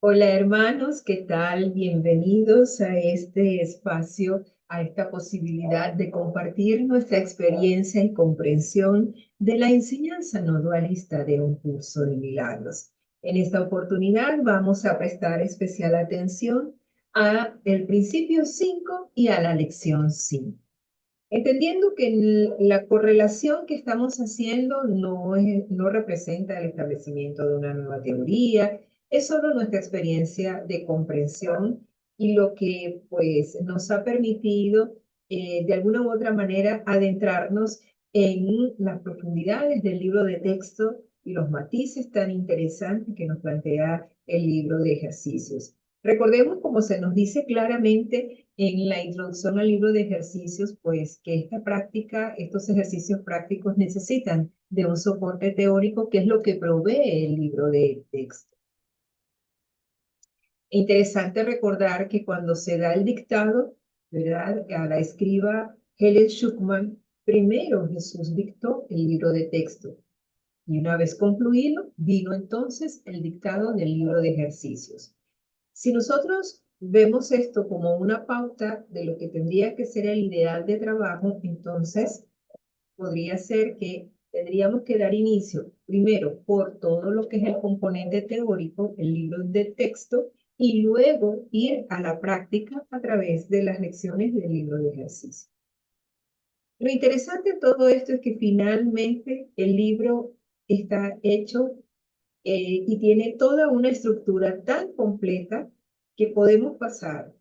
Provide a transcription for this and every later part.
Hola hermanos, ¿qué tal? Bienvenidos a este espacio, a esta posibilidad de compartir nuestra experiencia y comprensión de la enseñanza no dualista de un curso de milagros. En esta oportunidad vamos a prestar especial atención a el principio 5 y a la lección 5. Entendiendo que la correlación que estamos haciendo no representa el establecimiento de una nueva teoría, es solo nuestra experiencia de comprensión y lo que pues nos ha permitido de alguna u otra manera adentrarnos en las profundidades del libro de texto y los matices tan interesantes que nos plantea el libro de ejercicios. Recordemos, como se nos dice claramente en la introducción al libro de ejercicios, pues que esta práctica, estos ejercicios prácticos necesitan de un soporte teórico, que es lo que provee el libro de texto. Interesante recordar que cuando se da el dictado, ¿verdad? A la escriba Helen Schuckman, primero Jesús dictó el libro de texto. Y una vez concluido, vino entonces el dictado del libro de ejercicios. Si nosotros vemos esto como una pauta de lo que tendría que ser el ideal de trabajo, entonces podría ser que tendríamos que dar inicio primero por todo lo que es el componente teórico, el libro de texto, y luego ir a la práctica a través de las lecciones del libro de ejercicio. Lo interesante de todo esto es que finalmente el libro está hecho y tiene toda una estructura tan completa que podemos pasar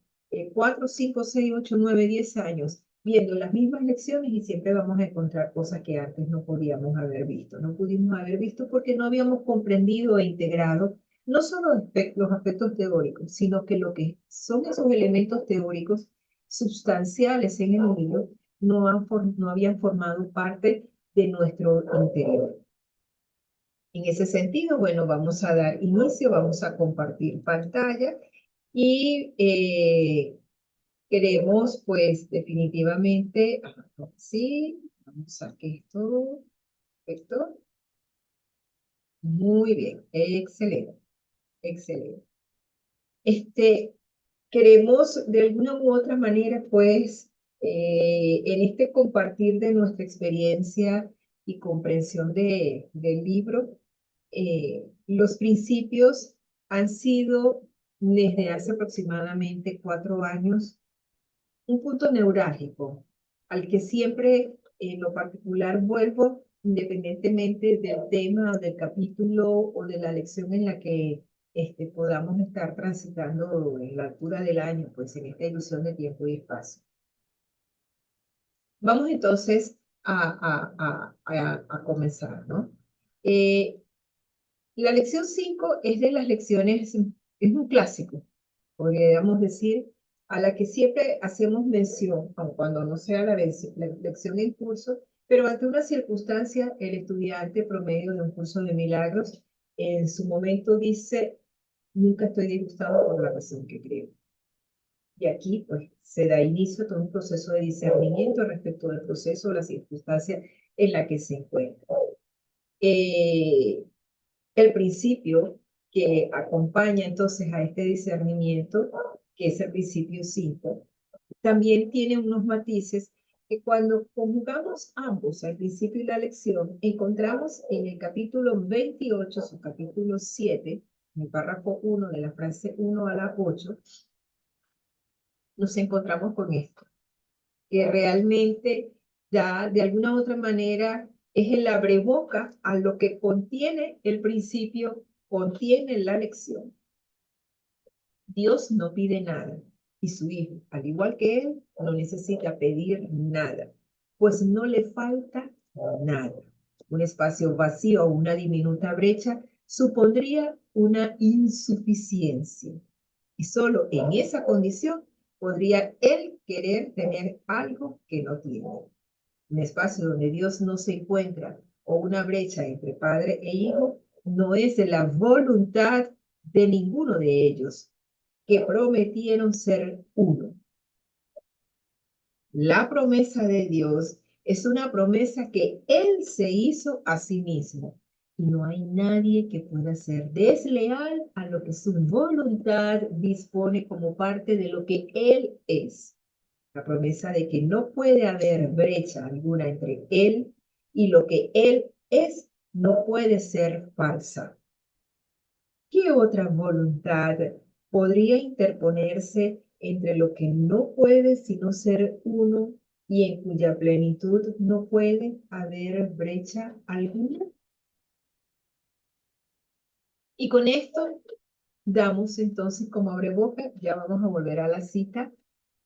4, 5, 6, 8, 9, 10 años viendo las mismas lecciones y siempre vamos a encontrar cosas que antes no podíamos haber visto. No pudimos haber visto porque no habíamos comprendido e integrado no solo los aspectos teóricos, sino que lo que son esos elementos teóricos sustanciales en el libro no habían formado parte de nuestro interior. En ese sentido, bueno, vamos a dar inicio, vamos a compartir pantalla y queremos, pues, definitivamente, sí, vamos a que esto, perfecto, muy bien, excelente, excelente. Queremos de alguna u otra manera, pues, en este compartir de nuestra experiencia y comprensión del libro, los principios han sido desde hace aproximadamente 4 años un punto neurálgico al que siempre en lo particular vuelvo independientemente del tema, del capítulo o de la lección en la que podamos estar transitando en la altura del año, pues en esta ilusión de tiempo y espacio. Vamos entonces a comenzar, ¿no? Eh, La lección 5 es de las lecciones, es un clásico, podríamos decir, a la que siempre hacemos mención, aun cuando no sea la lección en curso, pero ante una circunstancia, el estudiante promedio de un curso de milagros en su momento dice, nunca estoy disgustado por la razón que creo. Y aquí pues se da inicio a todo un proceso de discernimiento respecto del proceso o la circunstancia en la que se encuentra. Eh, el principio que acompaña entonces a este discernimiento, que es el principio 5, también tiene unos matices que cuando conjugamos ambos, el principio y la lección, encontramos en el capítulo 28, su capítulo 7, en el párrafo 1 de la frase 1 a la 8, nos encontramos con esto, que realmente ya de alguna u otra manera es el abreboca a lo que contiene el principio, contiene la lección. Dios no pide nada y su Hijo, al igual que Él, no necesita pedir nada, pues no le falta nada. Un espacio vacío o una diminuta brecha supondría una insuficiencia. Y solo en esa condición podría Él querer tener algo que no tiene. Un espacio donde Dios no se encuentra o una brecha entre padre e hijo no es de la voluntad de ninguno de ellos, que prometieron ser uno. La promesa de Dios es una promesa que Él se hizo a sí mismo y no hay nadie que pueda ser desleal a lo que su voluntad dispone como parte de lo que Él es. La promesa de que no puede haber brecha alguna entre Él y lo que Él es no puede ser falsa. ¿Qué otra voluntad podría interponerse entre lo que no puede sino ser uno y en cuya plenitud no puede haber brecha alguna? Y con esto damos entonces como abreboca, ya vamos a volver a la cita,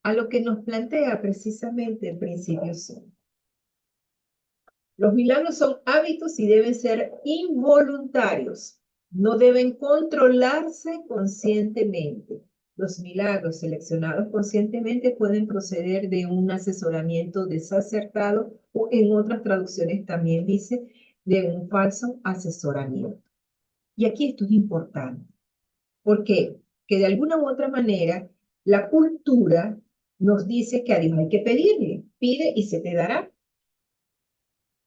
a lo que nos plantea precisamente el principio son. Los milagros son hábitos y deben ser involuntarios, no deben controlarse conscientemente. Los milagros seleccionados conscientemente pueden proceder de un asesoramiento desacertado o en otras traducciones también dice de un falso asesoramiento. Y aquí esto es importante. ¿Por qué? Que de alguna u otra manera la cultura nos dice que a Dios hay que pedirle, pide y se te dará.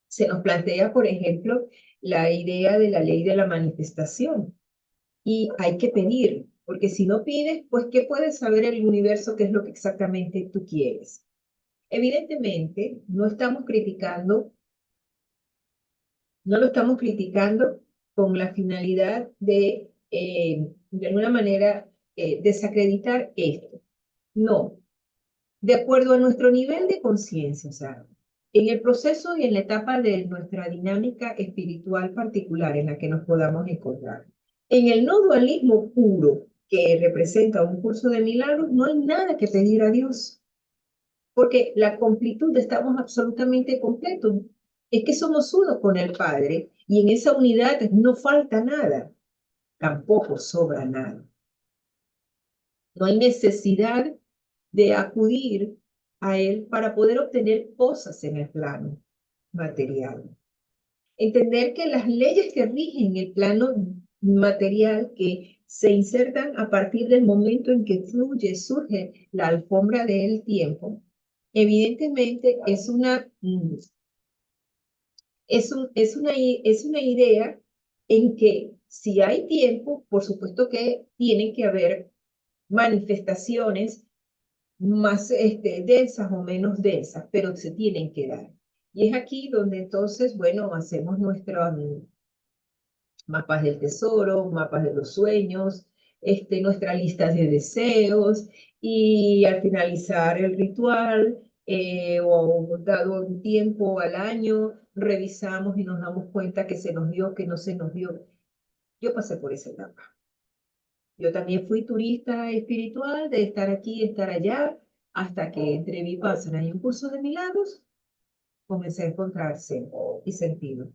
Se nos plantea, por ejemplo, la idea de la ley de la manifestación y hay que pedir, porque si no pides, pues ¿qué puede saber el universo qué es lo que exactamente tú quieres? Evidentemente, no lo estamos criticando con la finalidad de alguna manera, desacreditar esto. No, de acuerdo a nuestro nivel de conciencia, o sea, en el proceso y en la etapa de nuestra dinámica espiritual particular en la que nos podamos encontrar. En el no dualismo puro que representa un curso de milagros, no hay nada que pedir a Dios, porque la completud estamos absolutamente completos. Es que somos uno con el Padre y en esa unidad no falta nada, tampoco sobra nada. No hay necesidad de acudir a Él para poder obtener cosas en el plano material. Entender que las leyes que rigen el plano material, que se insertan a partir del momento en que fluye, surge la alfombra del tiempo, evidentemente es una idea en que si hay tiempo, por supuesto que tienen que haber manifestaciones más densas o menos densas, pero se tienen que dar. Y es aquí donde entonces, bueno, hacemos nuestros mapas del tesoro, mapas de los sueños, nuestra lista de deseos, y al finalizar el ritual, o dado un tiempo al año, revisamos y nos damos cuenta que se nos dio, que no se nos dio. Yo pasé por esa etapa. Yo también fui turista espiritual de estar aquí, estar allá, hasta que entre Vipassana y un curso de milagros comencé a encontrar centro y sentido.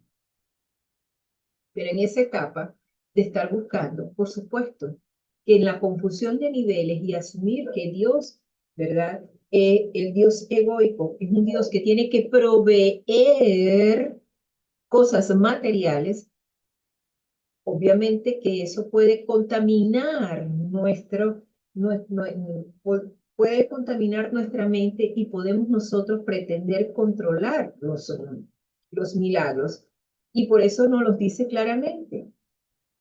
Pero en esa etapa de estar buscando, por supuesto, que en la confusión de niveles y asumir que Dios, ¿verdad? El Dios egoico es un Dios que tiene que proveer cosas materiales. Obviamente que eso puede contaminar puede contaminar nuestra mente y podemos nosotros pretender controlar los milagros. Y por eso nos los dice claramente.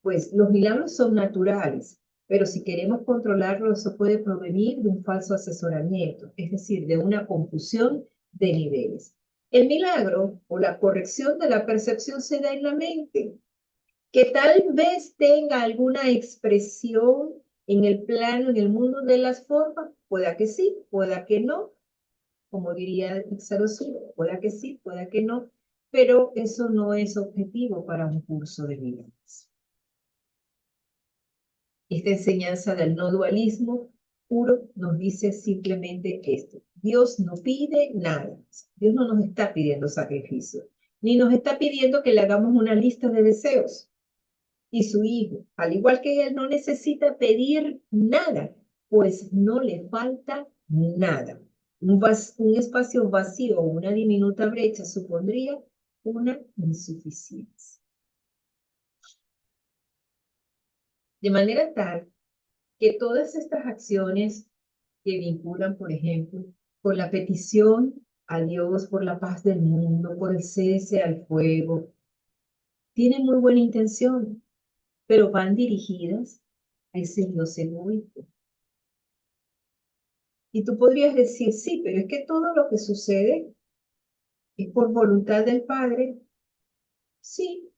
Pues los milagros son naturales, pero si queremos controlarlos, eso puede provenir de un falso asesoramiento, es decir, de una confusión de niveles. El milagro o la corrección de la percepción se da en la mente, que tal vez tenga alguna expresión en el plano, en el mundo de las formas, pueda que sí, pueda que no, como diría Ixarosuro, pueda que sí, pueda que no, pero eso no es objetivo para un curso de milagros. Esta enseñanza del no dualismo puro nos dice simplemente esto. Dios no pide nada. Dios no nos está pidiendo sacrificio, ni nos está pidiendo que le hagamos una lista de deseos. Y su hijo, al igual que él, no necesita pedir nada, pues no le falta nada. Un espacio vacío o una diminuta brecha supondría una insuficiencia. De manera tal que todas estas acciones que vinculan, por ejemplo, con la petición a Dios por la paz del mundo, por el cese al fuego, tienen muy buena intención, pero van dirigidas a ese Dios egoísta. Y tú podrías decir, sí, pero es que todo lo que sucede es por voluntad del Padre. Sí,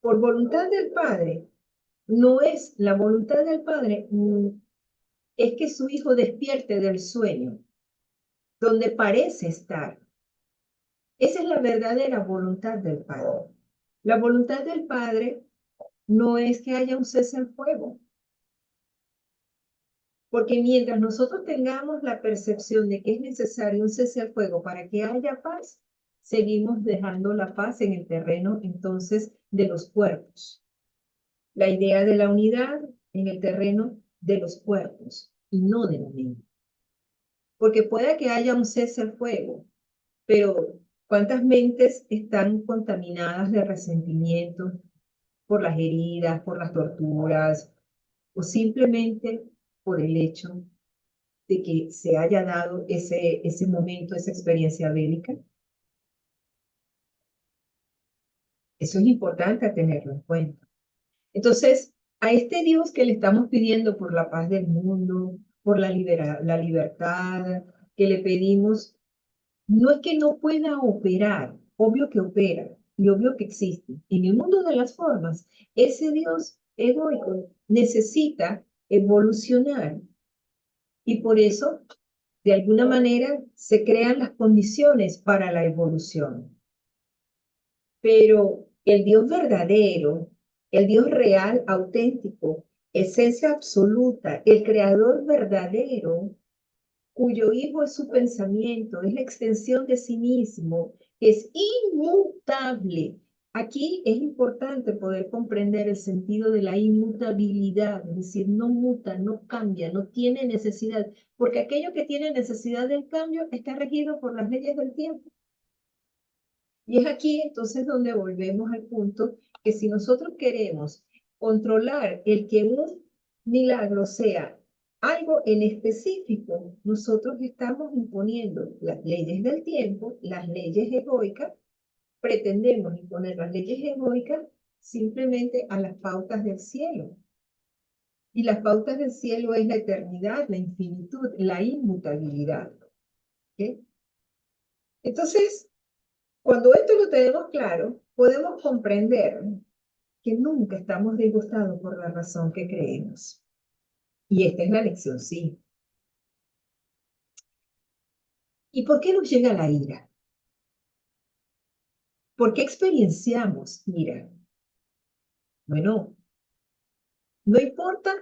por voluntad del Padre. No es la voluntad del Padre, es que su hijo despierte del sueño, donde parece estar. Esa es la verdadera voluntad del Padre. La voluntad del Padre no es que haya un cese al fuego, porque mientras nosotros tengamos la percepción de que es necesario un cese al fuego para que haya paz, seguimos dejando la paz en el terreno entonces de los cuerpos. La idea de la unidad en el terreno de los cuerpos y no de la mente. Porque puede que haya un cese al fuego, pero ¿cuántas mentes están contaminadas de resentimiento por las heridas, por las torturas, o simplemente por el hecho de que se haya dado ese momento, esa experiencia bélica? Eso es importante tenerlo en cuenta. Entonces, a este Dios que le estamos pidiendo por la paz del mundo, por la libertad, que le pedimos, no es que no pueda operar, obvio que opera y obvio que existe. En el mundo de las formas, ese Dios egoico necesita evolucionar y por eso, de alguna manera, se crean las condiciones para la evolución. Pero el Dios verdadero, el Dios real, auténtico, esencia absoluta, el creador verdadero, cuyo hijo es su pensamiento, es la extensión de sí mismo, es inmutable. Aquí es importante poder comprender el sentido de la inmutabilidad, es decir, no muta, no cambia, no tiene necesidad, porque aquello que tiene necesidad del cambio está regido por las leyes del tiempo. Y es aquí entonces donde volvemos al punto que si nosotros queremos controlar el que un milagro sea algo en específico, nosotros estamos imponiendo las leyes del tiempo, las leyes egoicas, pretendemos imponer las leyes egoicas simplemente a las pautas del cielo. Y las pautas del cielo es la eternidad, la infinitud, la inmutabilidad. ¿Okay? Entonces, cuando esto lo tenemos claro, podemos comprender que nunca estamos disgustados por la razón que creemos. Y esta es la lección, sí. ¿Y por qué nos llega la ira? ¿Por qué experienciamos ira? Bueno, no importa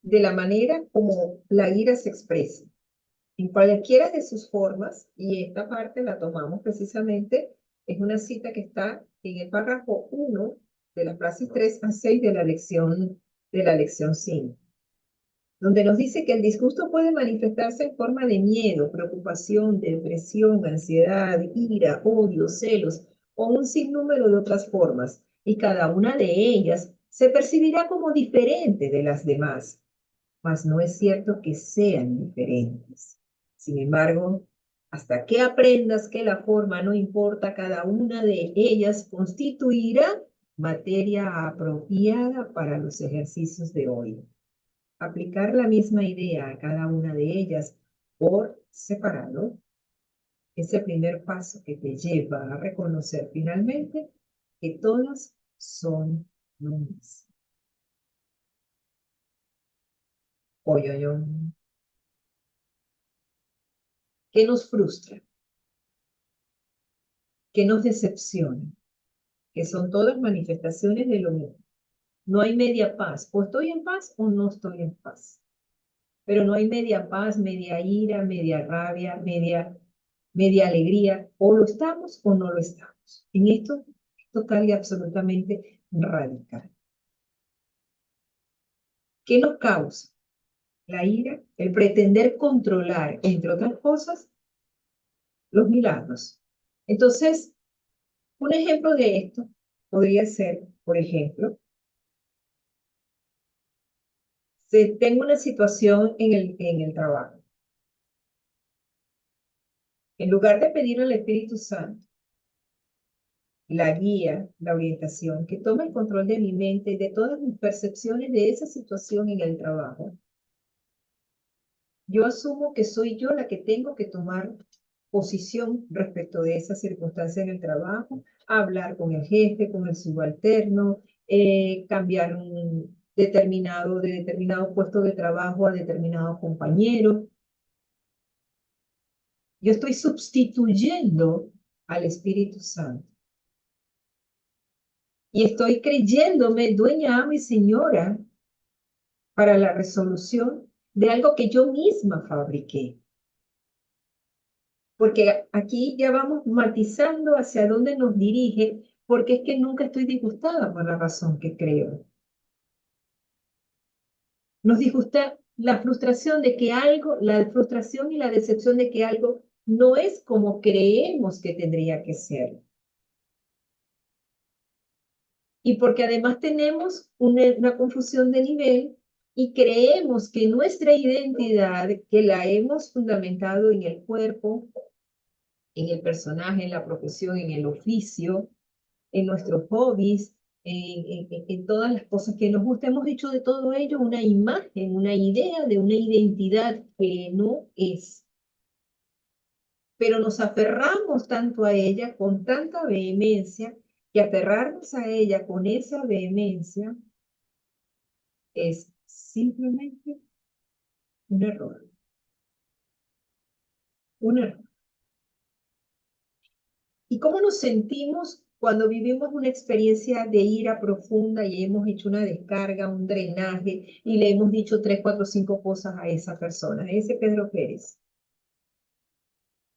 de la manera como la ira se expresa, en cualquiera de sus formas, y esta parte la tomamos precisamente, es una cita que está en el párrafo 1 de las frases 3 a 6 de la lección 5, donde nos dice que el disgusto puede manifestarse en forma de miedo, preocupación, depresión, ansiedad, ira, odio, celos o un sinnúmero de otras formas, y cada una de ellas se percibirá como diferente de las demás, mas no es cierto que sean diferentes. Sin embargo, hasta que aprendas que la forma no importa, cada una de ellas constituirá materia apropiada para los ejercicios de hoy. Aplicar la misma idea a cada una de ellas por separado es el primer paso que te lleva a reconocer finalmente que todas son lo mismo. Oye, oye, ¿qué nos frustra? ¿Qué nos decepciona? Que son todas manifestaciones de lo mismo. No hay media paz. O estoy en paz o no estoy en paz. Pero no hay media paz, media ira, media rabia, media alegría. O lo estamos o no lo estamos. En esto es total y absolutamente radical. ¿Qué nos causa la ira? El pretender controlar, entre otras cosas, los milagros. Entonces, un ejemplo de esto podría ser, por ejemplo, si tengo una situación en el trabajo. En lugar de pedir al Espíritu Santo la guía, la orientación, que toma el control de mi mente y de todas mis percepciones de esa situación en el trabajo, yo asumo que soy yo la que tengo que tomar posición respecto de esa circunstancia en el trabajo, hablar con el jefe, con el subalterno, cambiar de determinado puesto de trabajo a determinado compañero. Yo estoy sustituyendo al Espíritu Santo y estoy creyéndome dueña, ama y señora para la resolución de algo que yo misma fabriqué. Porque aquí ya vamos matizando hacia dónde nos dirige, porque es que nunca estoy disgustada por la razón que creo. Nos disgusta la frustración de que algo, la frustración y la decepción de que algo no es como creemos que tendría que ser. Y porque además tenemos una confusión de nivel y creemos que nuestra identidad, que la hemos fundamentado en el cuerpo, en el personaje, en la profesión, en el oficio, en nuestros hobbies, en todas las cosas que nos gusta. Hemos hecho de todo ello una imagen, una idea de una identidad que no es. Pero nos aferramos tanto a ella con tanta vehemencia que aferrarnos a ella con esa vehemencia es simplemente un error, un error. ¿Y cómo nos sentimos cuando vivimos una experiencia de ira profunda y hemos hecho una descarga, un drenaje y le hemos dicho 3, 4, 5 cosas a esa persona, a ese Pedro Pérez?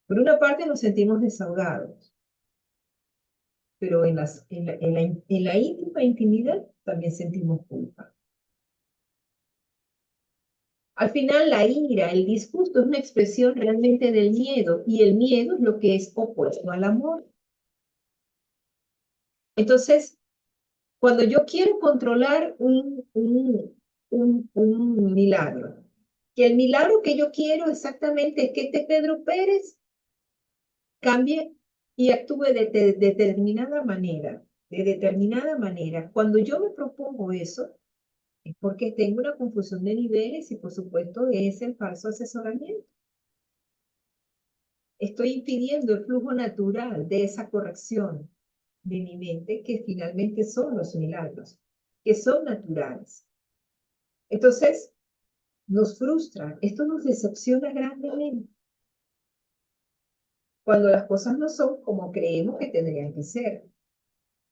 Por una parte nos sentimos desahogados, pero en la íntima intimidad también sentimos culpa. Al final, la ira, el disgusto es una expresión realmente del miedo, y el miedo es lo que es opuesto al amor. Entonces, cuando yo quiero controlar un milagro, que el milagro que yo quiero exactamente es que este Pedro Pérez cambie y actúe de determinada manera. Cuando yo me propongo eso, es porque tengo una confusión de niveles y por supuesto es el falso asesoramiento. Estoy impidiendo el flujo natural de esa corrección de mi mente, que finalmente son los milagros, que son naturales. Entonces, nos frustra, esto nos decepciona grandemente cuando las cosas no son como creemos que tendrían que ser,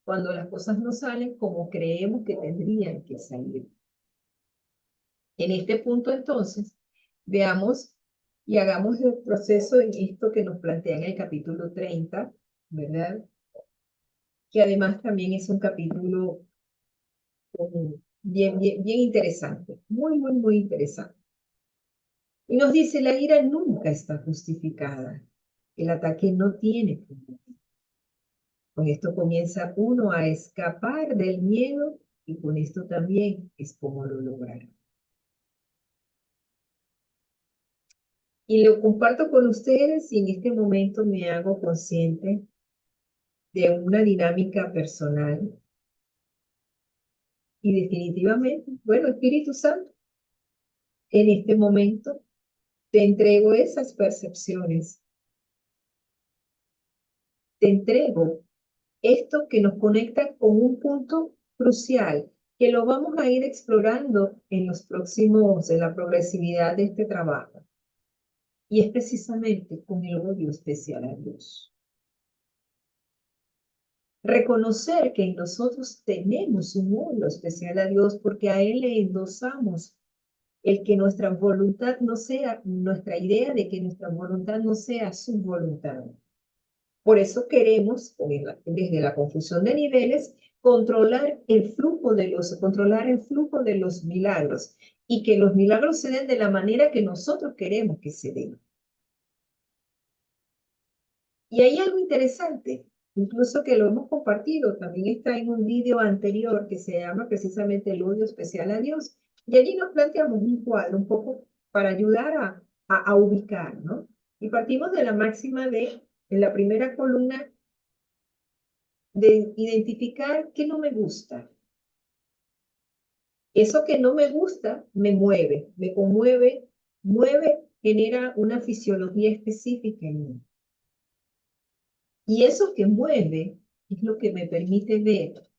cuando las cosas no salen como creemos que tendrían que salir. En este punto, entonces, veamos y hagamos el proceso en esto que nos plantea en el capítulo 30, ¿verdad? Que además también es un capítulo bien interesante, muy interesante. Y nos dice, la ira nunca está justificada. El ataque no tiene fundamento. Con esto comienza uno a escapar del miedo y con esto también es como lo logrará. Y lo comparto con ustedes y en este momento me hago consciente de una dinámica personal y definitivamente, bueno, Espíritu Santo, en este momento te entrego esas percepciones, te entrego esto que nos conecta con un punto crucial, que lo vamos a ir explorando en en la progresividad de este trabajo. Y es precisamente con el odio especial a Dios. Reconocer que en nosotros tenemos un odio especial a Dios porque a Él le endosamos el que nuestra voluntad no sea, nuestra idea de que nuestra voluntad no sea su voluntad. Por eso queremos, desde la confusión de niveles, controlar el flujo de los milagros y que los milagros se den de la manera que nosotros queremos que se den. Y hay algo interesante, incluso que lo hemos compartido, también está en un video anterior que se llama precisamente el odio especial a Dios. Y allí nos planteamos un cuadro un poco para ayudar a ubicar, ¿no? Y partimos de la máxima de, en la primera columna, de identificar qué no me gusta. Eso que no me gusta me mueve, me conmueve, mueve, genera una fisiología específica en mí. Y eso que mueve es lo que me permite ver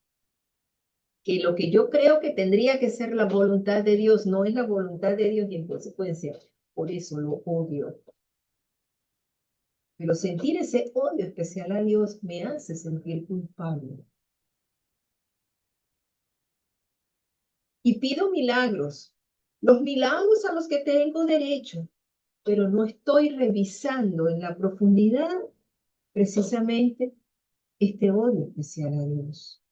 que lo que yo creo que tendría que ser la voluntad de Dios no es la voluntad de Dios y en consecuencia, por eso lo odio. Pero sentir ese odio especial a Dios me hace sentir culpable. Y pido milagros, los milagros a los que tengo derecho, pero no estoy revisando en la profundidad precisamente este odio especial a Dios.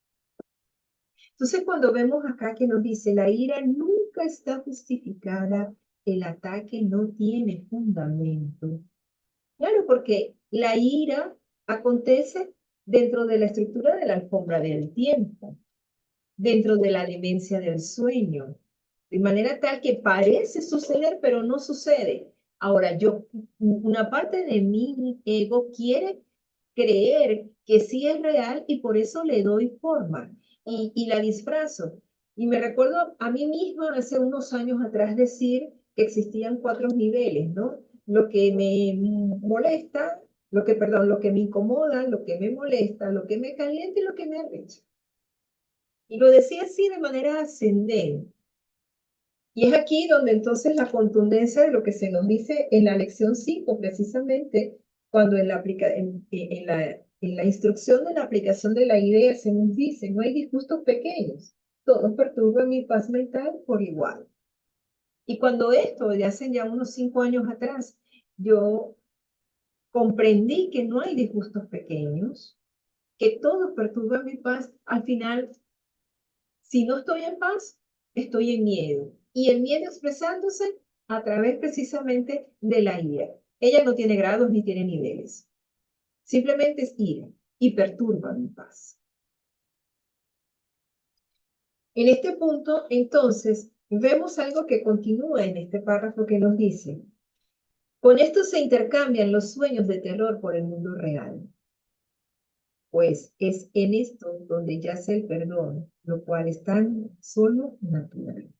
Entonces, cuando vemos acá que nos dice, la ira nunca está justificada, el ataque no tiene fundamento. Claro, porque la ira acontece dentro de la estructura de la alfombra del tiempo, dentro de la demencia del sueño, de manera tal que parece suceder, pero no sucede. Ahora, una parte de mi ego quiere creer que sí es real y por eso le doy forma y la disfrazo. Y me recuerdo a mí misma hace unos años atrás decir que existían 4 niveles, ¿no? Lo que me molesta, lo que me incomoda, lo que me molesta, lo que me calienta y lo que me arrecha. Y lo decía así de manera ascendente. Y es aquí donde entonces la contundencia de lo que se nos dice en la lección 5, precisamente, cuando en la instrucción de la aplicación de la idea se nos dice, no hay disgustos pequeños, todos perturban mi paz mental por igual. Y cuando esto, de hace ya unos 5 años atrás, yo comprendí que no hay disgustos pequeños, que todos perturban mi paz, al final si no estoy en paz, estoy en miedo. Y el miedo expresándose a través precisamente de la ira. Ella no tiene grados ni tiene niveles. Simplemente es ira y perturba mi paz. En este punto, entonces, vemos algo que continúa en este párrafo que nos dice, con esto se intercambian los sueños de terror por el mundo real. Pues es en esto donde yace el perdón, lo cual es tan solo natural.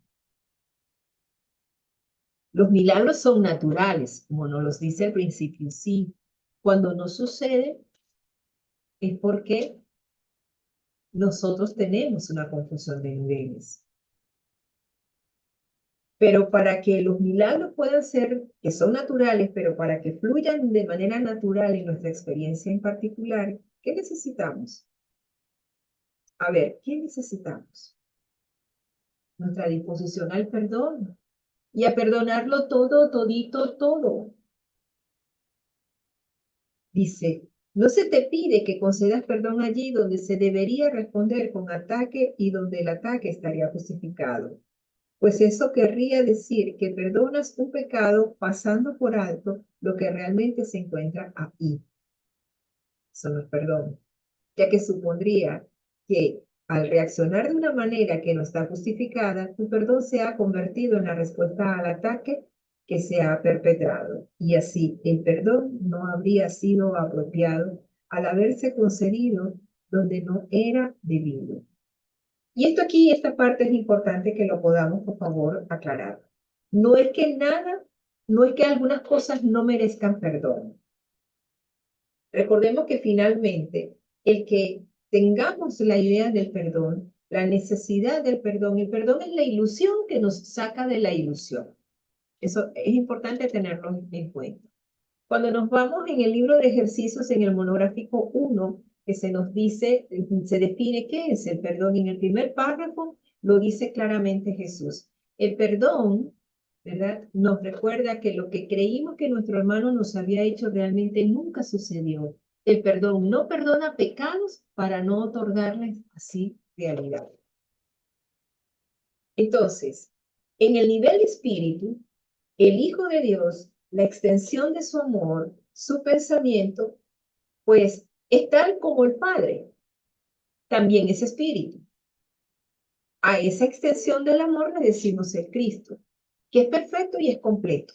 Los milagros son naturales, como nos los dice al principio, sí. Cuando no sucede es porque nosotros tenemos una confusión de niveles. Pero para que los milagros puedan ser, que son naturales, pero para que fluyan de manera natural en nuestra experiencia en particular, ¿qué necesitamos? A ver, ¿qué necesitamos? Nuestra disposición al perdón y a perdonarlo todo, todito, todo. Dice, no se te pide que concedas perdón allí donde se debería responder con ataque y donde el ataque estaría justificado. Pues eso querría decir que perdonas un pecado pasando por alto lo que realmente se encuentra ahí. Eso no es perdón, ya que supondría que al reaccionar de una manera que no está justificada, tu perdón se ha convertido en la respuesta al ataque que se ha perpetrado. Y así el perdón no habría sido apropiado al haberse concedido donde no era debido. Y esto aquí, esta parte es importante que lo podamos, por favor, aclarar. No es que nada, no es que algunas cosas no merezcan perdón. Recordemos que finalmente el que tengamos la idea del perdón, la necesidad del perdón, el perdón es la ilusión que nos saca de la ilusión. Eso es importante tenerlo en cuenta. Cuando nos vamos en el libro de ejercicios, en el monográfico 1, que se nos dice, se define qué es el perdón. En el primer párrafo lo dice claramente Jesús. El perdón, ¿verdad? Nos recuerda que lo que creímos que nuestro hermano nos había hecho realmente nunca sucedió. El perdón no perdona pecados para no otorgarles así realidad. Entonces, en el nivel espíritu, el Hijo de Dios, la extensión de su amor, su pensamiento, pues es tal como el Padre, también es espíritu. A esa extensión del amor le decimos el Cristo, que es perfecto y es completo.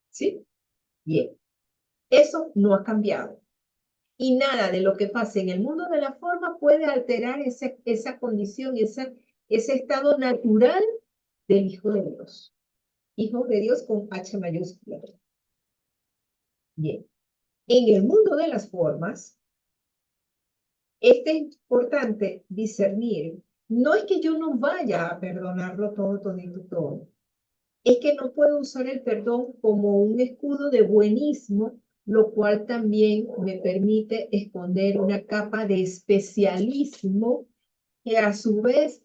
¿Sí? Bien, eso no ha cambiado. Y nada de lo que pase en el mundo de la forma puede alterar esa condición, ese estado natural del Hijo de Dios. Hijo de Dios con H mayúscula. Bien. En el mundo de las formas, es importante discernir. No es que yo no vaya a perdonarlo todo, todito, todo. Es que no puedo usar el perdón como un escudo de buenismo, lo cual también me permite esconder una capa de especialismo que a su vez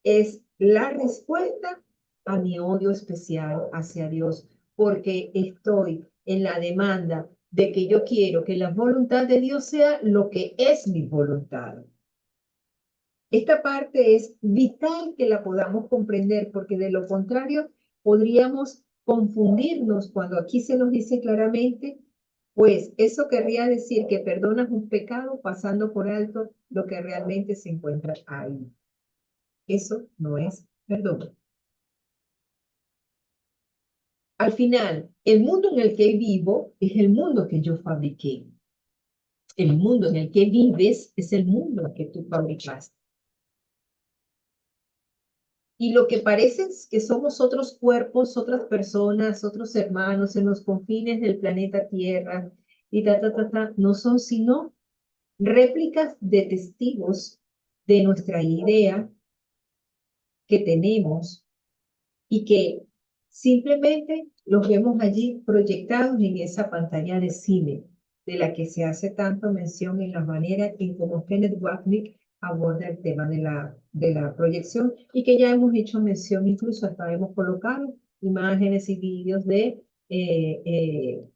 es la respuesta a mi odio especial hacia Dios, porque estoy en la demanda de que yo quiero que la voluntad de Dios sea lo que es mi voluntad. Esta parte es vital que la podamos comprender, porque de lo contrario podríamos confundirnos cuando aquí se nos dice claramente, pues eso querría decir que perdonas un pecado pasando por alto lo que realmente se encuentra ahí. Eso no es perdón. Al final, el mundo en el que vivo es el mundo que yo fabriqué. El mundo en el que vives es el mundo que tú fabricaste. Y lo que parece es que somos otros cuerpos, otras personas, otros hermanos en los confines del planeta Tierra y no son sino réplicas de testigos de nuestra idea que tenemos y que simplemente los vemos allí proyectados en esa pantalla de cine, de la que se hace tanto mención en la manera en cómo Kenneth Wapnick aborda el tema de la proyección y que ya hemos hecho mención, incluso hasta hemos colocado imágenes y vídeos de eh, eh,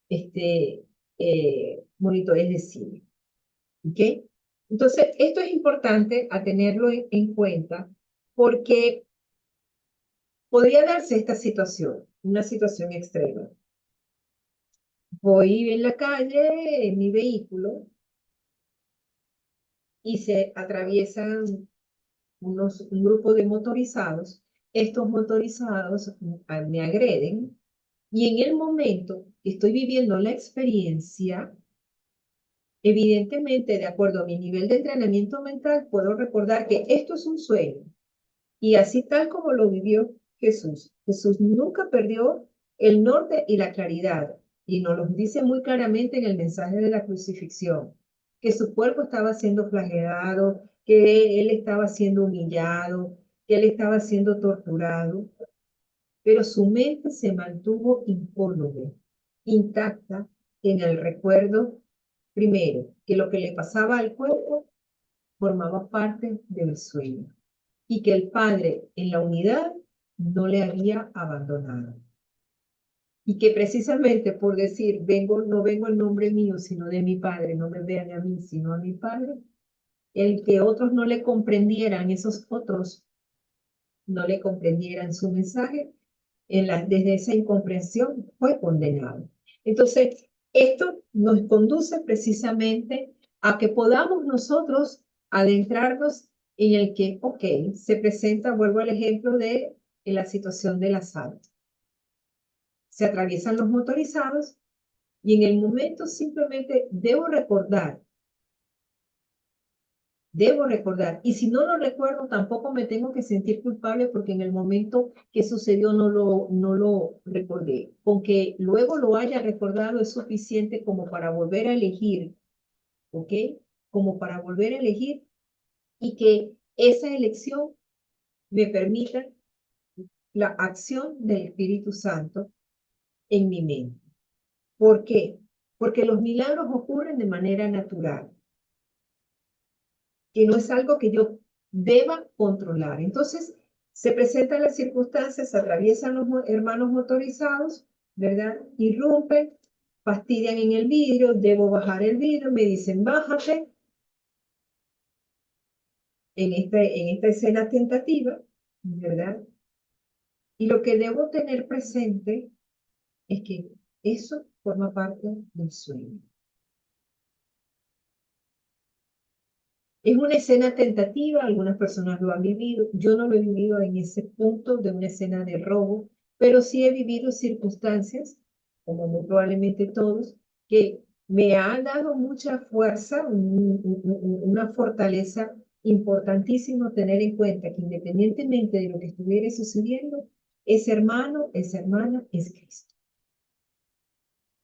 este, monitores de cine. ¿Okay? Entonces, esto es importante a tenerlo en cuenta porque podría darse esta situación, una situación extrema. Voy en la calle en mi vehículo y se atraviesan un grupo de motorizados. Estos motorizados me agreden y en el momento que estoy viviendo la experiencia, evidentemente, de acuerdo a mi nivel de entrenamiento mental, puedo recordar que esto es un sueño. Y así tal como lo vivió Jesús. Jesús nunca perdió el norte y la claridad. Y nos lo dice muy claramente en el mensaje de la crucifixión, que su cuerpo estaba siendo flagelado, que él estaba siendo humillado, que él estaba siendo torturado, pero su mente se mantuvo incólume, intacta en el recuerdo, primero, que lo que le pasaba al cuerpo formaba parte del sueño y que el Padre en la unidad no le había abandonado. Y que precisamente por decir, no vengo en nombre mío, sino de mi Padre, no me vean a mí, sino a mi Padre, el que otros no le comprendieran, esos otros no le comprendieran su mensaje, desde esa incomprensión fue condenado. Entonces, esto nos conduce precisamente a que podamos nosotros adentrarnos en el que, ok, se presenta, vuelvo al ejemplo de en la situación del asalto. Se atraviesan los motorizados y en el momento simplemente debo recordar, y si no lo recuerdo, tampoco me tengo que sentir culpable porque en el momento que sucedió no lo recordé. Con que luego lo haya recordado es suficiente como para volver a elegir, ¿ok? Como para volver a elegir y que esa elección me permita la acción del Espíritu Santo en mi mente. ¿Por qué? Porque los milagros ocurren de manera natural, que no es algo que yo deba controlar. Entonces, se presentan las circunstancias, se atraviesan los hermanos motorizados, ¿verdad? Irrumpen, fastidian en el vidrio, debo bajar el vidrio, me dicen, bájate en esta escena tentativa, ¿verdad? Y lo que debo tener presente es que eso forma parte del sueño. Es una escena tentativa, algunas personas lo han vivido, yo no lo he vivido en ese punto de una escena de robo, pero sí he vivido circunstancias, como muy probablemente todos, que me ha dado mucha fuerza, una fortaleza importantísimo tener en cuenta que independientemente de lo que estuviera sucediendo, ese hermano, esa hermana es Cristo.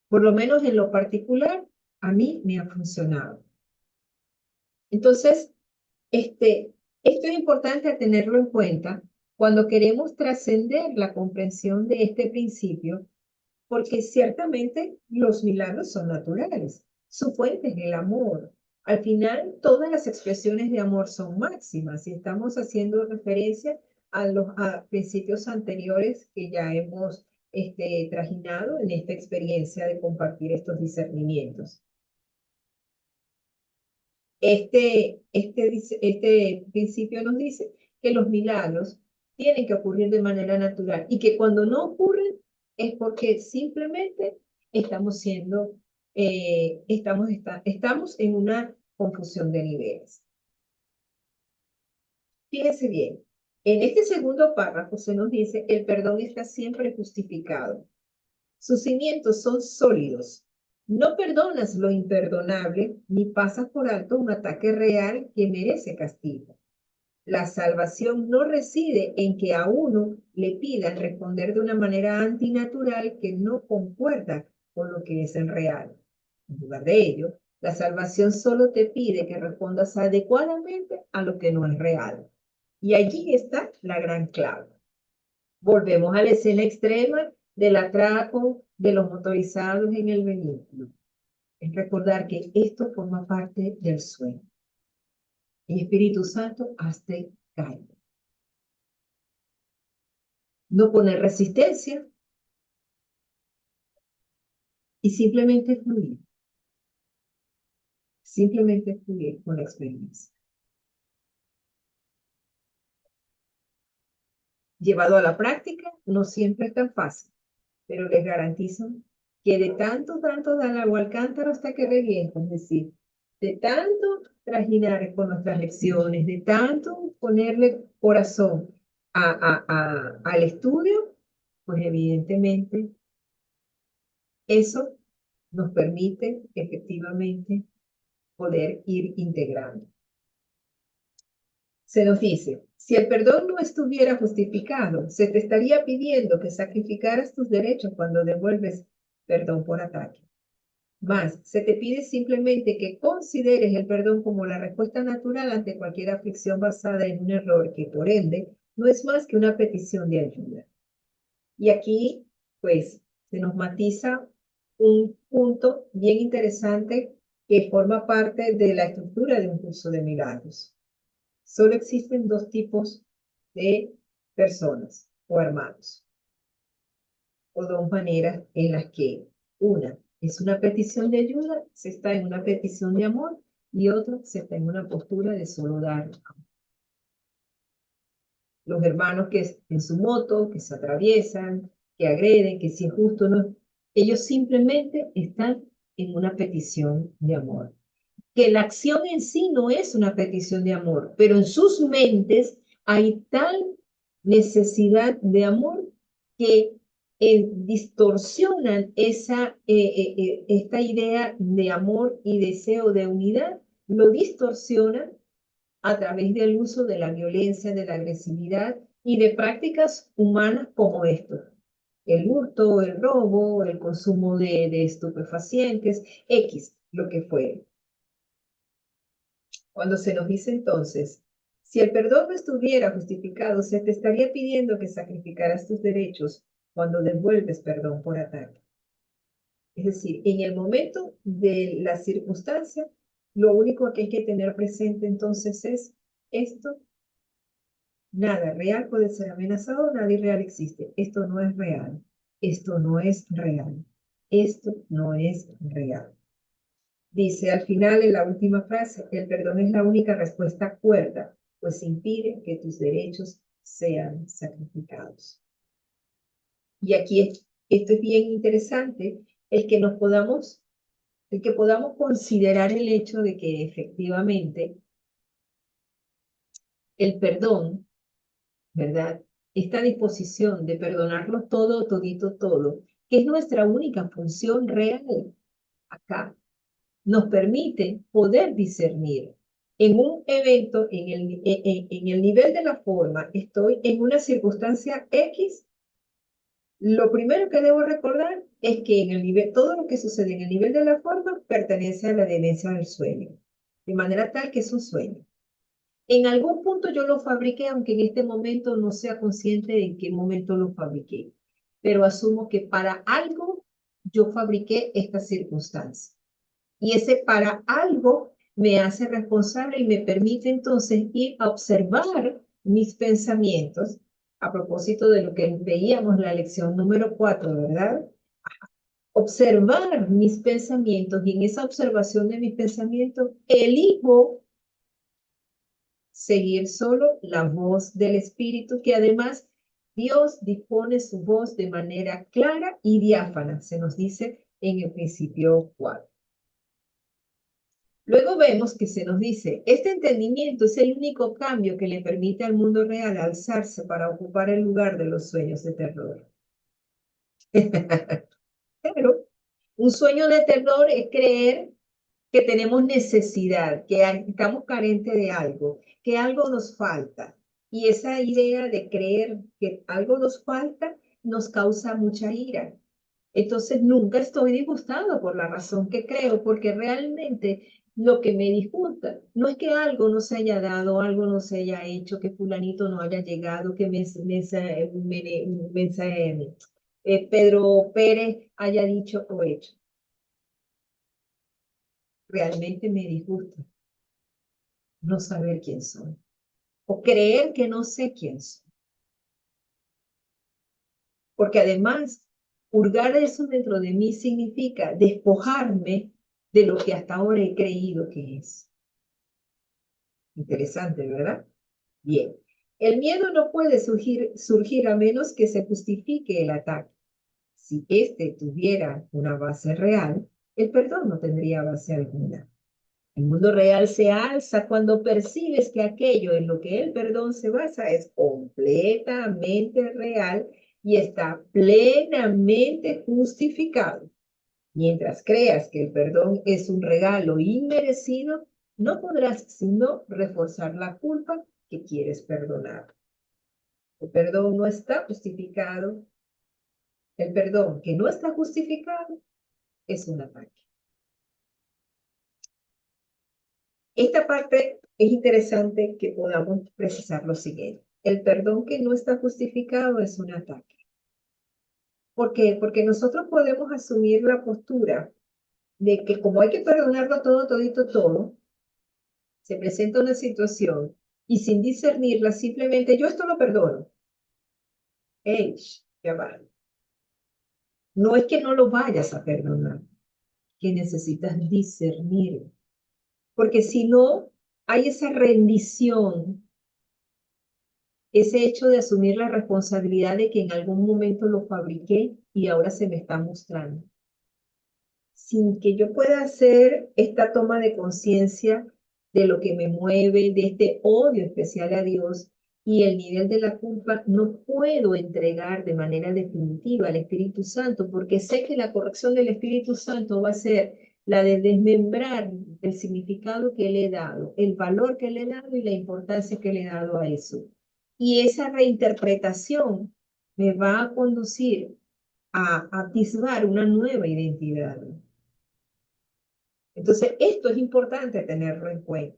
Por lo menos en lo particular, a mí me ha funcionado. Entonces, esto es importante tenerlo en cuenta cuando queremos trascender la comprensión de este principio, porque ciertamente los milagros son naturales. Su fuente es el amor. Al final, todas las expresiones de amor son máximas y estamos haciendo referencia a los principios anteriores que ya hemos trajinado en esta experiencia de compartir estos discernimientos. Este principio nos dice que los milagros tienen que ocurrir de manera natural y que cuando no ocurren es porque simplemente estamos siendo, estamos en una confusión de niveles. Fíjense bien, en este segundo párrafo se nos dice el perdón está siempre justificado. Sus cimientos son sólidos. No perdonas lo imperdonable ni pasas por alto un ataque real que merece castigo. La salvación no reside en que a uno le pidan responder de una manera antinatural que no concuerda con lo que es en real. En lugar de ello, la salvación solo te pide que respondas adecuadamente a lo que no es real. Y allí está la gran clave. Volvemos a la escena extrema del atraco de los motorizados en el vehículo. Es recordar que esto forma parte del sueño. El Espíritu Santo hazte caer. No poner resistencia y simplemente fluir. Simplemente fluir con la experiencia. Llevado a la práctica, no siempre es tan fácil, pero les garantizo que de tanto dar agua al cántaro hasta que revienta, es decir, de tanto trajinar con nuestras lecciones, de tanto ponerle corazón al estudio, pues evidentemente eso nos permite efectivamente poder ir integrando. Se nos dice, si el perdón no estuviera justificado, se te estaría pidiendo que sacrificaras tus derechos cuando devuelves perdón por ataque. Más, se te pide simplemente que consideres el perdón como la respuesta natural ante cualquier aflicción basada en un error que, por ende, no es más que una petición de ayuda. Y aquí, pues, se nos matiza un punto bien interesante que forma parte de la estructura de un curso de milagros. Solo existen dos tipos de personas o hermanos, o dos maneras en las que una es una petición de ayuda, se está en una petición de amor, y otra se está en una postura de solo dar amor. Los hermanos que en su moto, que se atraviesan, que agreden, que si es justo o no, ellos simplemente están en una petición de amor. Que la acción en sí no es una petición de amor, pero en sus mentes hay tal necesidad de amor que distorsionan esta idea de amor y deseo de unidad, lo distorsionan a través del uso de la violencia, de la agresividad y de prácticas humanas como esto. El hurto, el robo, el consumo de estupefacientes, X, lo que fuere. Cuando se nos dice entonces, si el perdón no estuviera justificado, se te estaría pidiendo que sacrificaras tus derechos cuando devuelves perdón por ataque. Es decir, en el momento de la circunstancia, lo único que hay que tener presente entonces es esto. Nada real puede ser amenazado, nada irreal existe. Esto no es real. Esto no es real. Esto no es real. Dice al final, en la última frase, el perdón es la única respuesta cuerda, pues impide que tus derechos sean sacrificados. Y aquí esto es bien interesante, el que podamos considerar el hecho de que efectivamente el perdón, ¿verdad? Esta disposición de perdonarlo todo, todito, todo, que es nuestra única función real acá. nos permite poder discernir. En un evento, en el nivel de la forma, estoy en una circunstancia X. Lo primero que debo recordar es que en el nivel, todo lo que sucede en el nivel de la forma pertenece a la dimensión del sueño, de manera tal que es un sueño. En algún punto yo lo fabriqué, aunque en este momento no sea consciente de en qué momento lo fabriqué, pero asumo que para algo yo fabriqué esta circunstancia. Y ese para algo me hace responsable y me permite entonces ir a observar mis pensamientos, a propósito de lo que veíamos en la lección número 4, ¿verdad? Observar mis pensamientos y en esa observación de mis pensamientos elijo seguir solo la voz del Espíritu, que además Dios dispone su voz de manera clara y diáfana, se nos dice en el principio 4. Luego vemos que se nos dice, este entendimiento es el único cambio que le permite al mundo real alzarse para ocupar el lugar de los sueños de terror. Pero un sueño de terror es creer que tenemos necesidad, que estamos carentes de algo, que algo nos falta. Y esa idea de creer que algo nos falta nos causa mucha ira. Entonces nunca estoy disgustado por la razón que creo, porque realmente lo que me disgusta no es que algo no se haya dado, algo no se haya hecho, que fulanito no haya llegado, que Pedro Pérez haya dicho o hecho. Realmente me disgusta no saber quién soy o creer que no sé quién soy. Porque además, hurgar eso dentro de mí significa despojarme de lo que hasta ahora he creído que es. Interesante, ¿verdad? Bien. El miedo no puede surgir a menos que se justifique el ataque. Si éste tuviera una base real, el perdón no tendría base alguna. El mundo real se alza cuando percibes que aquello en lo que el perdón se basa es completamente real y está plenamente justificado. Mientras creas que el perdón es un regalo inmerecido, no podrás sino reforzar la culpa que quieres perdonar. El perdón no está justificado. El perdón que no está justificado es un ataque. Esta parte es interesante que podamos precisar lo siguiente. El perdón que no está justificado es un ataque. ¿Por qué? Porque nosotros podemos asumir la postura de que como hay que perdonarlo todo, todito, todo, se presenta una situación y sin discernirla, simplemente yo esto lo perdono. ¡Ey! Ya va. No es que no lo vayas a perdonar, que necesitas discernir. Porque si no, hay esa rendición, ese hecho de asumir la responsabilidad de que en algún momento lo fabriqué y ahora se me está mostrando. Sin que yo pueda hacer esta toma de conciencia de lo que me mueve, de este odio especial a Dios y el nivel de la culpa, no puedo entregar de manera definitiva al Espíritu Santo, porque sé que la corrección del Espíritu Santo va a ser la de desmembrar el significado que le he dado, el valor que le he dado y la importancia que le he dado a eso. Y esa reinterpretación me va a conducir a atisbar una nueva identidad. Entonces, esto es importante tenerlo en cuenta.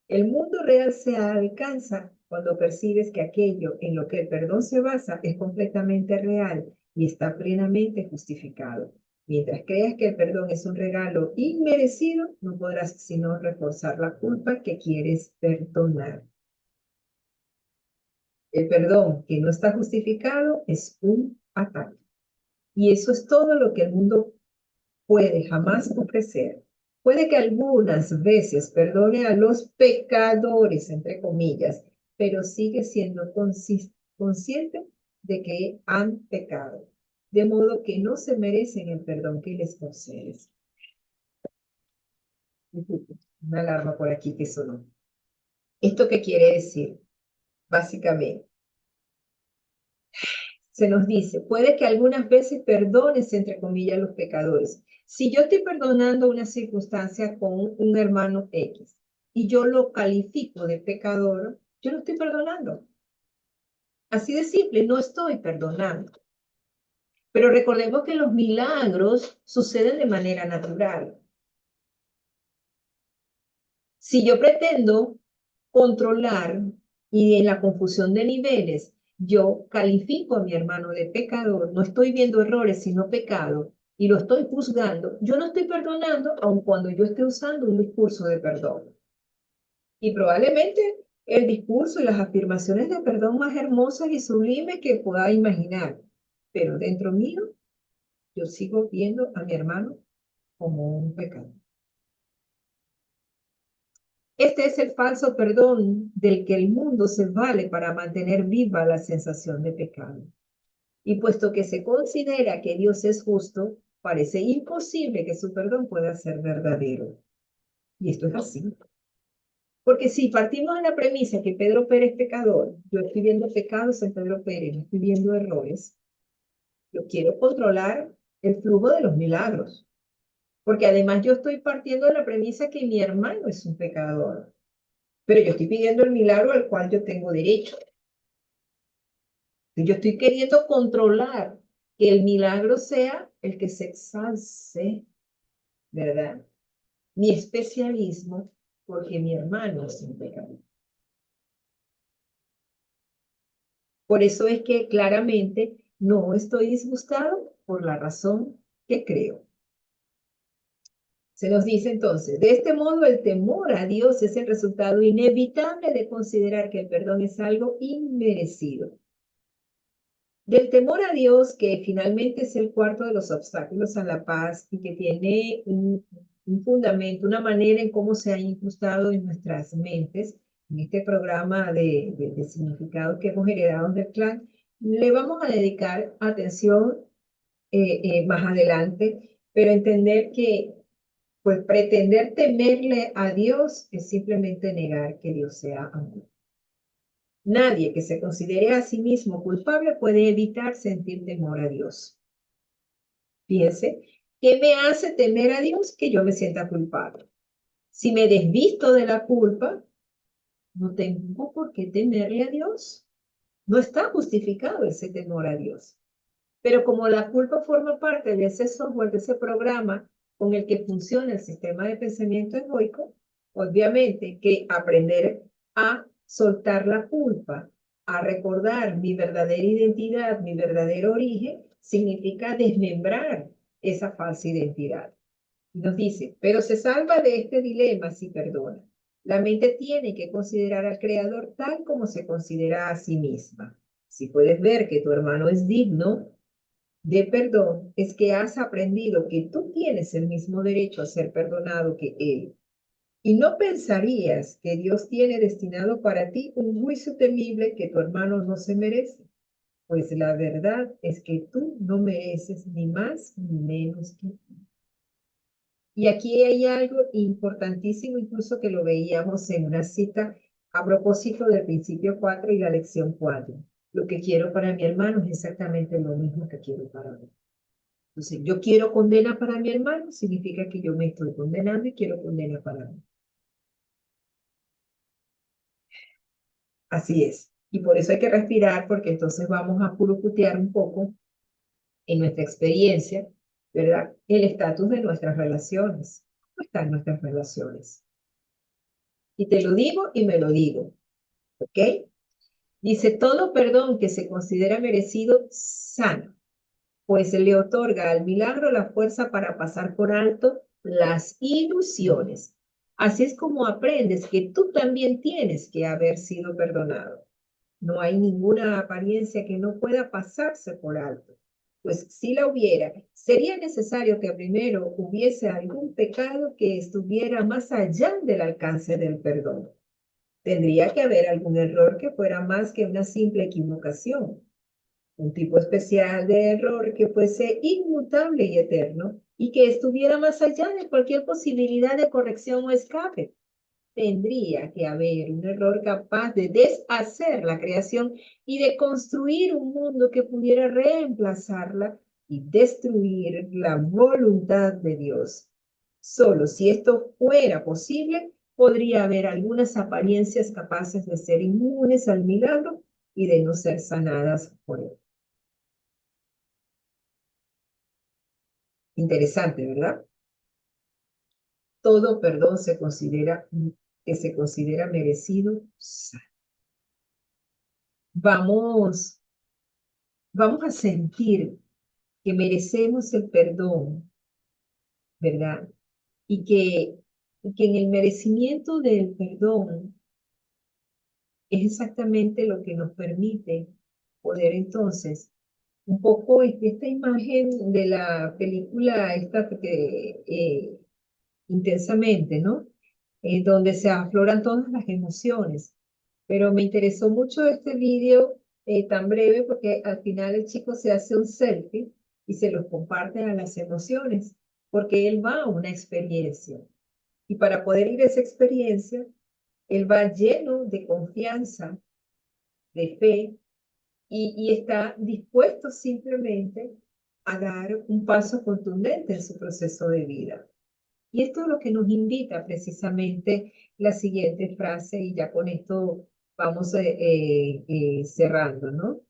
El mundo real se alcanza cuando percibes que aquello en lo que el perdón se basa es completamente real y está plenamente justificado. Mientras creas que el perdón es un regalo inmerecido, no podrás sino reforzar la culpa que quieres perdonar. El perdón que no está justificado es un ataque. Y eso es todo lo que el mundo puede jamás ofrecer. Puede que algunas veces perdone a los pecadores, entre comillas, pero sigue siendo consciente de que han pecado, de modo que no se merecen el perdón que les concedes. Una alarma por aquí que sonó. ¿Esto qué quiere decir? Básicamente, Se nos dice, puede que algunas veces perdones, entre comillas, los pecadores. Si yo estoy perdonando una circunstancia con un hermano X y yo lo califico de pecador, yo no estoy perdonando. Así de simple, no estoy perdonando. Pero recordemos que los milagros suceden de manera natural. Si yo pretendo controlar y en la confusión de niveles, yo califico a mi hermano de pecador, no estoy viendo errores, sino pecado, y lo estoy juzgando, yo no estoy perdonando, aun cuando yo esté usando un discurso de perdón. Y probablemente el discurso y las afirmaciones de perdón más hermosas y sublimes que pueda imaginar, pero dentro mío, yo sigo viendo a mi hermano como un pecado. Este es el falso perdón del que el mundo se vale para mantener viva la sensación de pecado. Y puesto que se considera que Dios es justo, parece imposible que su perdón pueda ser verdadero. Y esto es así. Porque si partimos de la premisa que Pedro Pérez es pecador, yo estoy viendo pecados en Pedro Pérez, no estoy viendo errores, yo quiero controlar el flujo de los milagros. Porque además yo estoy partiendo de la premisa que mi hermano es un pecador. Pero yo estoy pidiendo el milagro al cual yo tengo derecho. Yo estoy queriendo controlar que el milagro sea el que se exalce, ¿verdad? Mi especialismo, porque mi hermano es un pecador. Por eso es que claramente no estoy disgustado por la razón que creo. Se nos dice entonces, de este modo el temor a Dios es el resultado inevitable de considerar que el perdón es algo inmerecido. Del temor a Dios, que finalmente es el cuarto de los obstáculos a la paz y que tiene un fundamento, una manera en cómo se ha incrustado en nuestras mentes, en este programa de significado que hemos heredado del clan, le vamos a dedicar atención más adelante, pero entender que pues pretender temerle a Dios es simplemente negar que Dios sea amor. Nadie que se considere a sí mismo culpable puede evitar sentir temor a Dios. Piense, ¿qué me hace temer a Dios? Que yo me sienta culpable. Si me desvisto de la culpa, no tengo por qué temerle a Dios. No está justificado ese temor a Dios. Pero como la culpa forma parte de ese software, de ese programa con el que funciona el sistema de pensamiento egoico, obviamente que aprender a soltar la culpa, a recordar mi verdadera identidad, mi verdadero origen, significa desmembrar esa falsa identidad. Nos dice, pero se salva de este dilema si perdona. La mente tiene que considerar al Creador tal como se considera a sí misma. Si puedes ver que tu hermano es digno de perdón, es que has aprendido que tú tienes el mismo derecho a ser perdonado que él. Y no pensarías que Dios tiene destinado para ti un juicio temible que tu hermano no se merece. Pues la verdad es que tú no mereces ni más ni menos que tú. Y aquí hay algo importantísimo, incluso que lo veíamos en una cita a propósito del principio 4 y la lección 4. Lo que quiero para mi hermano es exactamente lo mismo que quiero para mí. Entonces, yo quiero condena para mi hermano, significa que yo me estoy condenando y quiero condena para mí. Así es. Y por eso hay que respirar, porque entonces vamos a purucutear un poco en nuestra experiencia, ¿verdad? El estatus de nuestras relaciones. ¿Cómo están nuestras relaciones? Y te lo digo y me lo digo, ¿ok? Dice, todo perdón que se considera merecido, sana, pues le otorga al milagro la fuerza para pasar por alto las ilusiones. Así es como aprendes que tú también tienes que haber sido perdonado. No hay ninguna apariencia que no pueda pasarse por alto. Pues si la hubiera, sería necesario que primero hubiese algún pecado que estuviera más allá del alcance del perdón. Tendría que haber algún error que fuera más que una simple equivocación, un tipo especial de error que fuese inmutable y eterno y que estuviera más allá de cualquier posibilidad de corrección o escape. tendría que haber un error capaz de deshacer la creación y de construir un mundo que pudiera reemplazarla y destruir la voluntad de Dios. Solo si esto fuera posible, podría haber algunas apariencias capaces de ser inmunes al milagro y de no ser sanadas por él. Interesante, ¿verdad? Todo perdón que se considera merecido. Vamos, vamos a sentir que merecemos el perdón, ¿verdad? Y que en el merecimiento del perdón es exactamente lo que nos permite poder entonces, un poco esta imagen de la película esta que, intensamente, ¿no? Donde se afloran todas las emociones. Pero me interesó mucho este vídeo tan breve porque al final el chico se hace un selfie y se los comparte a las emociones, porque él va a una experiencia. Y para poder ir a esa experiencia, él va lleno de confianza, de fe, y está dispuesto simplemente a dar un paso contundente en su proceso de vida. Y esto es lo que nos invita precisamente la siguiente frase, y ya con esto vamos cerrando, ¿no?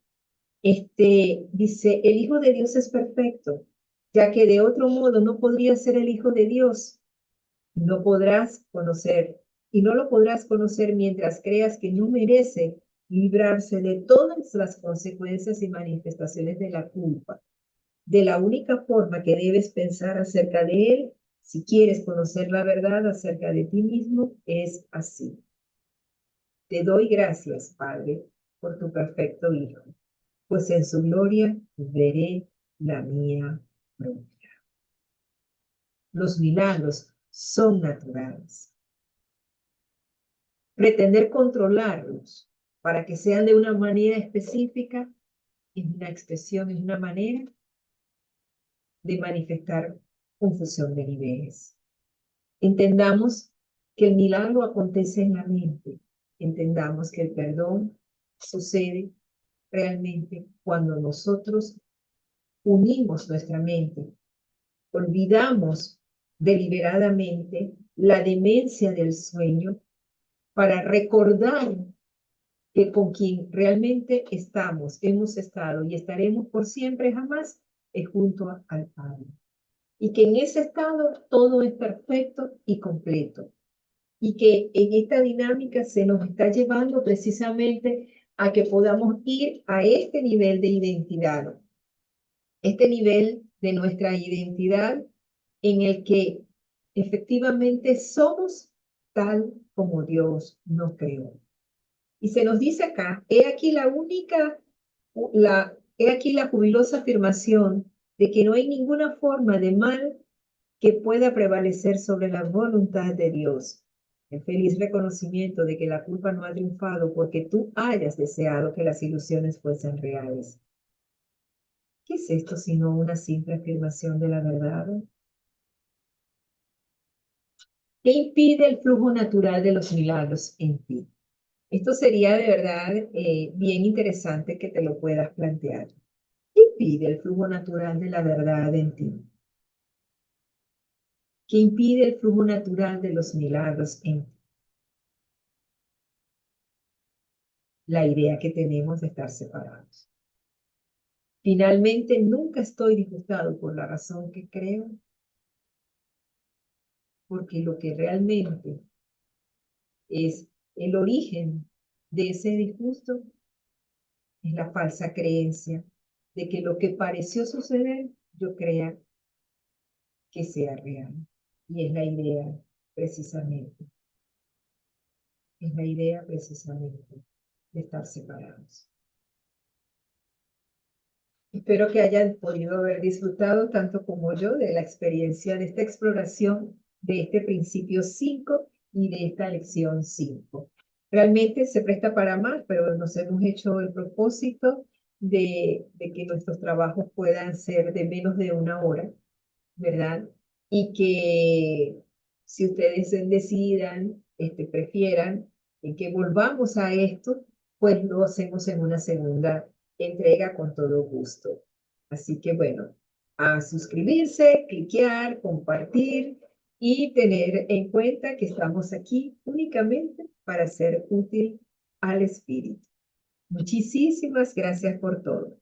Dice, el Hijo de Dios es perfecto, ya que de otro modo no podría ser el Hijo de Dios. No podrás conocer, y no lo podrás conocer mientras creas que no merece librarse de todas las consecuencias y manifestaciones de la culpa. De la única forma que debes pensar acerca de él, si quieres conocer la verdad acerca de ti mismo, es así. Te doy gracias, Padre, por tu perfecto Hijo, pues en su gloria veré la mía propia. Los milagros son naturales. Pretender controlarlos para que sean de una manera específica es una expresión, es una manera de manifestar confusión de niveles. Entendamos que el milagro acontece en la mente. Entendamos que el perdón sucede realmente cuando nosotros unimos nuestra mente, olvidamos deliberadamente la demencia del sueño para recordar que con quien realmente estamos, hemos estado y estaremos por siempre jamás, es junto al Padre. Y que en ese estado todo es perfecto y completo. Y que en esta dinámica se nos está llevando precisamente a que podamos ir a este nivel de identidad, este nivel de nuestra identidad en el que efectivamente somos tal como Dios nos creó. Y se nos dice acá, he aquí la jubilosa afirmación de que no hay ninguna forma de mal que pueda prevalecer sobre la voluntad de Dios. El feliz reconocimiento de que la culpa no ha triunfado porque tú hayas deseado que las ilusiones fuesen reales. ¿Qué es esto sino una simple afirmación de la verdad? ¿Qué impide el flujo natural de los milagros en ti? Esto sería de verdad bien interesante que te lo puedas plantear. ¿Qué impide el flujo natural de la verdad en ti? ¿Qué impide el flujo natural de los milagros en ti? La idea que tenemos de estar separados. Finalmente, nunca estoy disgustado por la razón que creo, porque lo que realmente es el origen de ese disgusto es la falsa creencia de que lo que pareció suceder, yo crea que sea real. Y precisamente, es la idea precisamente de estar separados. Espero que hayan podido haber disfrutado tanto como yo de la experiencia de esta exploración de este principio 5 y de esta lección 5. Realmente se presta para más, pero nos hemos hecho el propósito de que nuestros trabajos puedan ser de menos de una hora, ¿verdad? Y que si ustedes decidan prefieran que volvamos a esto, pues lo hacemos en una segunda entrega con todo gusto. Así que bueno, a suscribirse, cliquear, compartir y tener en cuenta que estamos aquí únicamente para ser útil al espíritu. Muchísimas gracias por todo.